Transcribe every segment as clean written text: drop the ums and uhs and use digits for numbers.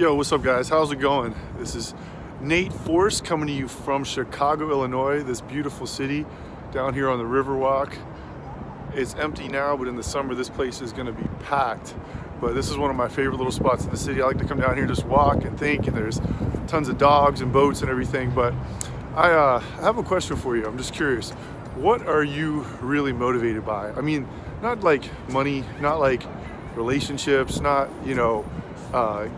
Yo, what's up, guys? How's it going? This is Nate Force coming to you from Chicago, Illinois, this beautiful city down here on the Riverwalk. It's empty now, but in the summer, this place is going to be packed. But this is one of my favorite little spots in the city. I like to come down here and just walk and think, and there's tons of dogs and boats and everything. But I have a question for you. I'm just curious. What are you really motivated by? I mean, not like money, not like relationships, not,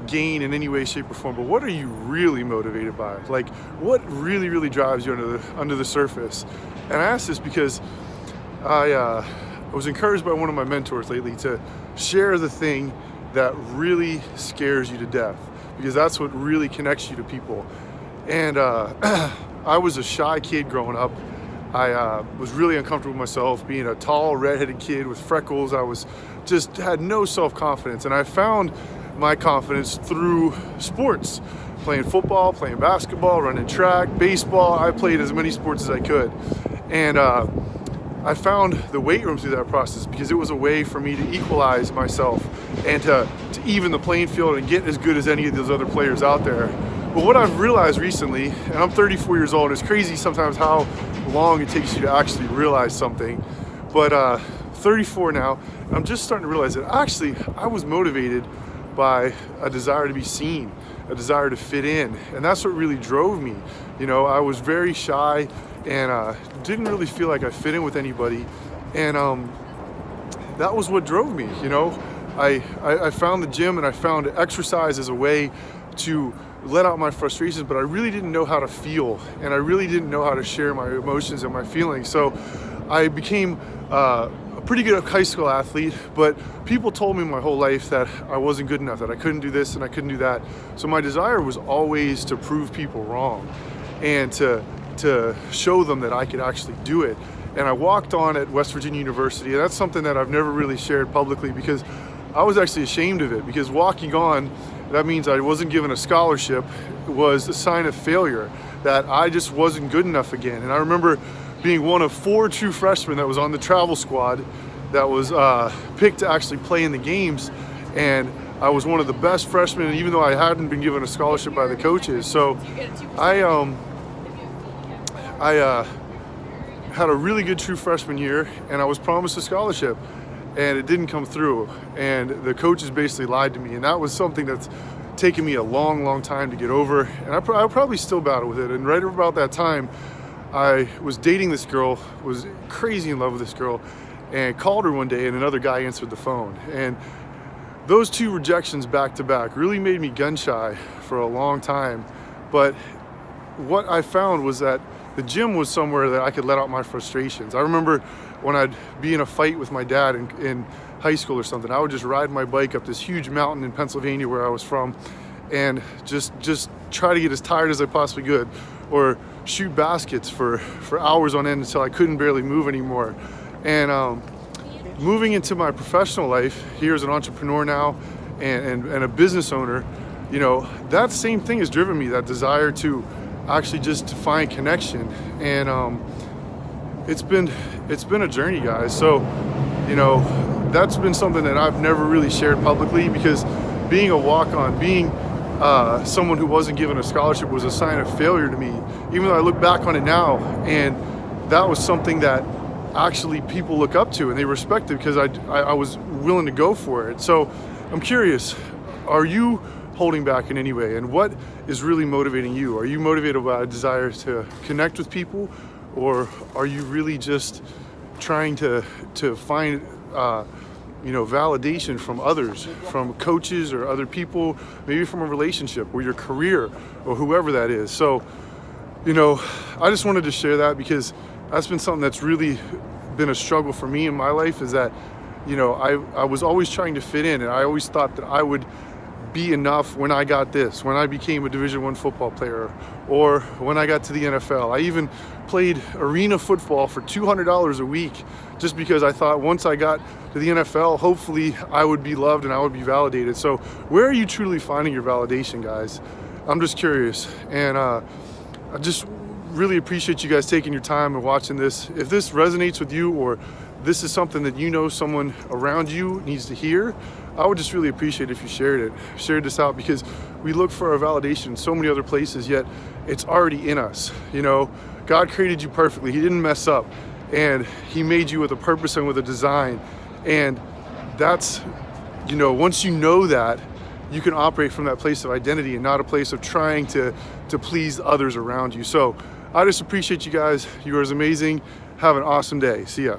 gain in any way, shape, or form, but what are you really motivated by? Like, what really drives you under the surface? And I ask this because I was encouraged by one of my mentors lately to share the thing that really scares you to death, because that's what really connects you to people. And I was a shy kid growing up. I was really uncomfortable with myself, being a tall, redheaded kid with freckles. I was just had no self-confidence, and I found my confidence through sports, playing football, playing basketball, running track, baseball. I played as many sports as I could. And I found the weight room through that process because it was a way for me to equalize myself and to even the playing field and get as good as any of those other players out there. But what I've realized recently, and I'm 34 years old, it's crazy sometimes how long it takes you to actually realize something. But 34 now, I'm just starting to realize that actually I was motivated by a desire to be seen, a desire to fit in. And that's what really drove me. I was very shy and didn't really feel like I fit in with anybody. And that was what drove me. I found the gym and I found exercise as a way to let out my frustrations, but I really didn't know how to feel, and I really didn't know how to share my emotions and my feelings. So I became a pretty good high school athlete, but people told me my whole life that I wasn't good enough, that I couldn't do this and I couldn't do that. So my desire was always to prove people wrong and to show them that I could actually do it. And I walked on at West Virginia University, and that's something that I've never really shared publicly because I was actually ashamed of it, because walking on, that means I wasn't given a scholarship, was a sign of failure, that I just wasn't good enough again. And I remember being one of 4 true freshmen that was on the travel squad that was picked to actually play in the games. And I was one of the best freshmen, even though I hadn't been given a scholarship by the coaches. So I had a really good true freshman year, and I was promised a scholarship, and it didn't come through. And the coaches basically lied to me, and that was something that's taken me a long time to get over. And I'll probably still battle with it. And right about that time, I was dating this girl, was crazy in love with this girl, and called her one day, and another guy answered the phone. And those 2 rejections back to back really made me gun shy for a long time. But what I found was that the gym was somewhere that I could let out my frustrations. I remember when I'd be in a fight with my dad in high school or something, I would just ride my bike up this huge mountain in Pennsylvania where I was from and just try to get as tired as I possibly could, or shoot baskets for hours on end until I couldn't barely move anymore. And moving into my professional life here as an entrepreneur now and a business owner, that same thing has driven me, that desire to actually just to find connection. And it's been a journey, guys. So that's been something that I've never really shared publicly, because being a walk-on, being someone who wasn't given a scholarship was a sign of failure to me, even though I look back on it now, and that was something that actually people look up to and they respect it because I was willing to go for it. So I'm curious, are you holding back in any way, and what is really motivating you? Are you motivated by a desire to connect with people, or are you really just trying to find validation from others, from coaches or other people, maybe from a relationship or your career or whoever that is? So I just wanted to share that, because that's been something that's really been a struggle for me in my life, is that I was always trying to fit in, and I always thought that I would be enough when I got this, when I became a Division I football player, or when I got to the NFL. I even played arena football for $200 a week, just because I thought once I got to the NFL, hopefully I would be loved and I would be validated. So where are you truly finding your validation, guys? I'm just curious. And I just really appreciate you guys taking your time and watching this. If this resonates with you, or this is something that someone around you needs to hear, I would just really appreciate if you shared this out, because we look for our validation in so many other places, yet it's already in us. You know, God created you perfectly. He didn't mess up, and he made you with a purpose and with a design. And that's, you know, once you know that, you can operate from that place of identity and not a place of trying to please others around you. So I just appreciate you guys. You are amazing. Have an awesome day. See ya.